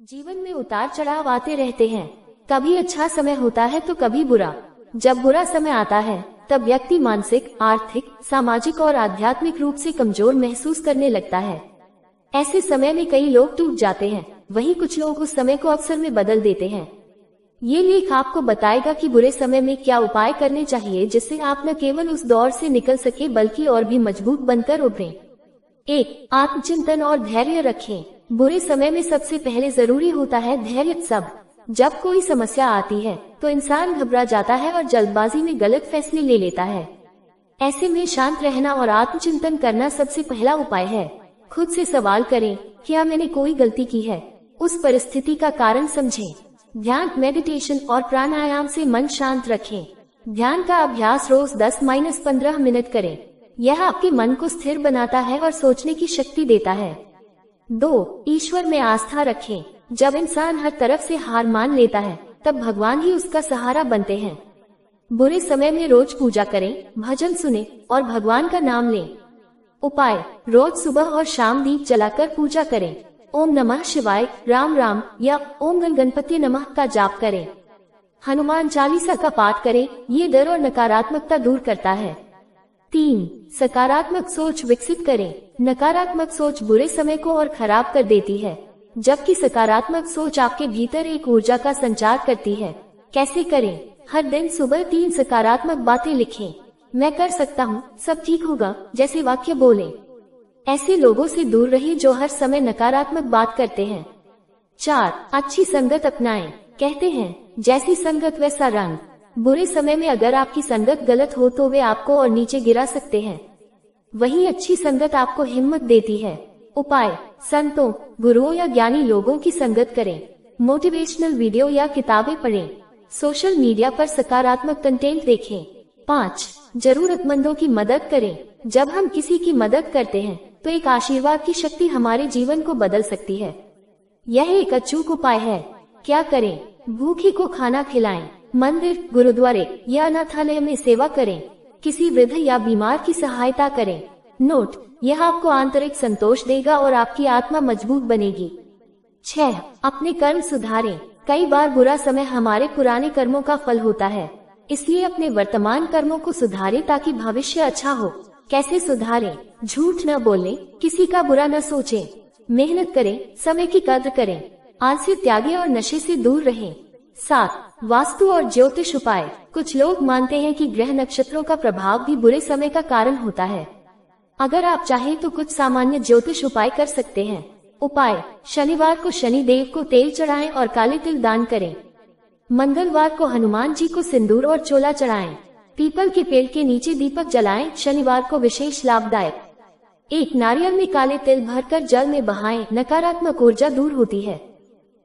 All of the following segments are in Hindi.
जीवन में उतार चढ़ाव आते रहते हैं। कभी अच्छा समय होता है तो कभी बुरा। जब बुरा समय आता है तब व्यक्ति मानसिक, आर्थिक, सामाजिक और आध्यात्मिक रूप से कमजोर महसूस करने लगता है। ऐसे समय में कई लोग टूट जाते हैं, वहीं कुछ लोग उस समय को अवसर में बदल देते हैं। ये लेख आपको बताएगा कि बुरे समय में क्या उपाय करने चाहिए जिससे आप न केवल उस दौर से निकल सके बल्कि और भी मजबूत बनकर उभरें। 1. आत्मचिंतन और धैर्य रखें। बुरे समय में सबसे पहले जरूरी होता है धैर्य। जब कोई समस्या आती है तो इंसान घबरा जाता है और जल्दबाजी में गलत फैसले ले लेता है। ऐसे में शांत रहना और आत्मचिंतन करना सबसे पहला उपाय है। खुद से सवाल करें, क्या मैंने कोई गलती की है? उस परिस्थिति का कारण समझें। ध्यान, मेडिटेशन और प्राणायाम से मन शांत रखें। ध्यान का अभ्यास रोज 10-15 मिनट करें। यह आपके मन को स्थिर बनाता है और सोचने की शक्ति देता है। 2. ईश्वर में आस्था रखें। जब इंसान हर तरफ से हार मान लेता है तब भगवान ही उसका सहारा बनते हैं। बुरे समय में रोज पूजा करें, भजन सुने और भगवान का नाम लें। उपाय, रोज सुबह और शाम दीप जलाकर पूजा करें। ओम नमः शिवाय, राम राम या ओम गणपति नमः का जाप करें। हनुमान चालीसा का पाठ करें, ये डर और नकारात्मकता दूर करता है। 3. सकारात्मक सोच विकसित करें। नकारात्मक सोच बुरे समय को और खराब कर देती है, जबकि सकारात्मक सोच आपके भीतर एक ऊर्जा का संचार करती है। कैसे करें? हर दिन सुबह 3 सकारात्मक बातें लिखें। मैं कर सकता हूँ, सब ठीक होगा जैसे वाक्य बोलें। ऐसे लोगों से दूर रहें जो हर समय नकारात्मक बात करते हैं। 4. अच्छी संगत अपनाएं। कहते हैं, जैसी संगत वैसा रंग। बुरे समय में अगर आपकी संगत गलत हो तो वे आपको और नीचे गिरा सकते हैं, वहीं अच्छी संगत आपको हिम्मत देती है। उपाय, संतों, गुरुओं या ज्ञानी लोगों की संगत करें। मोटिवेशनल वीडियो या किताबें पढ़ें। सोशल मीडिया पर सकारात्मक कंटेंट देखें। 5. जरूरतमंदों की मदद करें। जब हम किसी की मदद करते हैं तो एक आशीर्वाद की शक्ति हमारे जीवन को बदल सकती है। यह एक अचूक उपाय है। क्या करें? भूखे को खाना खिलाएं, मंदिर, गुरुद्वारे या अनाथालय में सेवा करें, किसी वृद्ध या बीमार की सहायता करें। नोट, यह आपको आंतरिक संतोष देगा और आपकी आत्मा मजबूत बनेगी। 6. अपने कर्म सुधारें। कई बार बुरा समय हमारे पुराने कर्मों का फल होता है, इसलिए अपने वर्तमान कर्मों को सुधारें ताकि भविष्य अच्छा हो। कैसे सुधारें? झूठ न बोलें, किसी का बुरा न सोचें, मेहनत करें, समय की कद्र करें, आलस्य त्यागें और नशे से दूर रहें। 7. वास्तु और ज्योतिष उपाय। कुछ लोग मानते हैं कि ग्रह नक्षत्रों का प्रभाव भी बुरे समय का कारण होता है। अगर आप चाहें तो कुछ सामान्य ज्योतिष उपाय कर सकते हैं। उपाय, शनिवार को शनि देव को तेल चढ़ाएं और काले तिल दान करें। मंगलवार को हनुमान जी को सिंदूर और चोला चढ़ाएं। पीपल के पेड़ के नीचे दीपक जलाएं, शनिवार को विशेष लाभदायक। 1 नारियल में काले तिल भरकर जल में बहाएं, नकारात्मक ऊर्जा दूर होती है।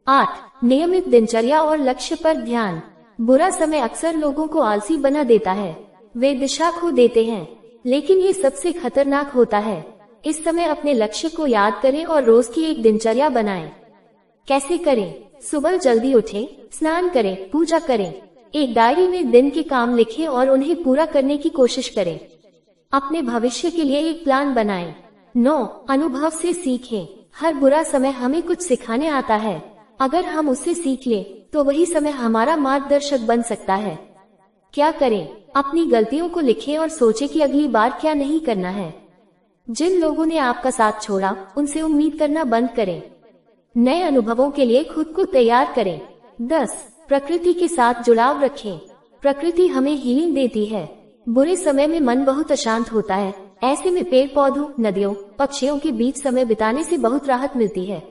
8 नियमित दिनचर्या और लक्ष्य पर ध्यान। बुरा समय अक्सर लोगों को आलसी बना देता है, वे दिशा खो देते हैं, लेकिन ये सबसे खतरनाक होता है। इस समय अपने लक्ष्य को याद करें और रोज की एक दिनचर्या बनाएं। कैसे करें? सुबह जल्दी उठें, स्नान करें, पूजा करें, एक डायरी में दिन के काम लिखें और उन्हें पूरा करने की कोशिश करें। अपने भविष्य के लिए एक प्लान बनाएं। 9 अनुभव से सीखें। हर बुरा समय हमें कुछ सिखाने आता है, अगर हम उससे सीख लें तो वही समय हमारा मार्गदर्शक बन सकता है। क्या करें? अपनी गलतियों को लिखें और सोचें कि अगली बार क्या नहीं करना है। जिन लोगों ने आपका साथ छोड़ा उनसे उम्मीद करना बंद करें। नए अनुभवों के लिए खुद को तैयार करें। 10 प्रकृति के साथ जुड़ाव रखें। प्रकृति हमें हीलिंग देती है। बुरे समय में मन बहुत अशांत होता है, ऐसे में पेड़ पौधों, नदियों, पक्षियों के बीच समय बिताने से बहुत राहत मिलती है।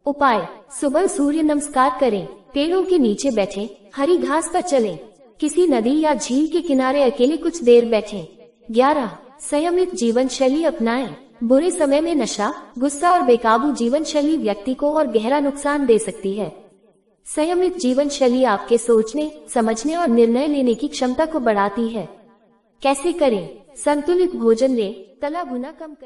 उपाय, सुबह सूर्य नमस्कार करें, पेड़ों के नीचे बैठें, हरी घास पर चलें, किसी नदी या झील के किनारे अकेले कुछ देर बैठें। 11 संयमित जीवन शैली अपनाएं। बुरे समय में नशा, गुस्सा और बेकाबू जीवन शैली व्यक्ति को और गहरा नुकसान दे सकती है। संयमित जीवन शैली आपके सोचने, समझने और निर्णय लेने की क्षमता को बढ़ाती है। कैसे करें? संतुलित भोजन लें, तला भुना कम करें।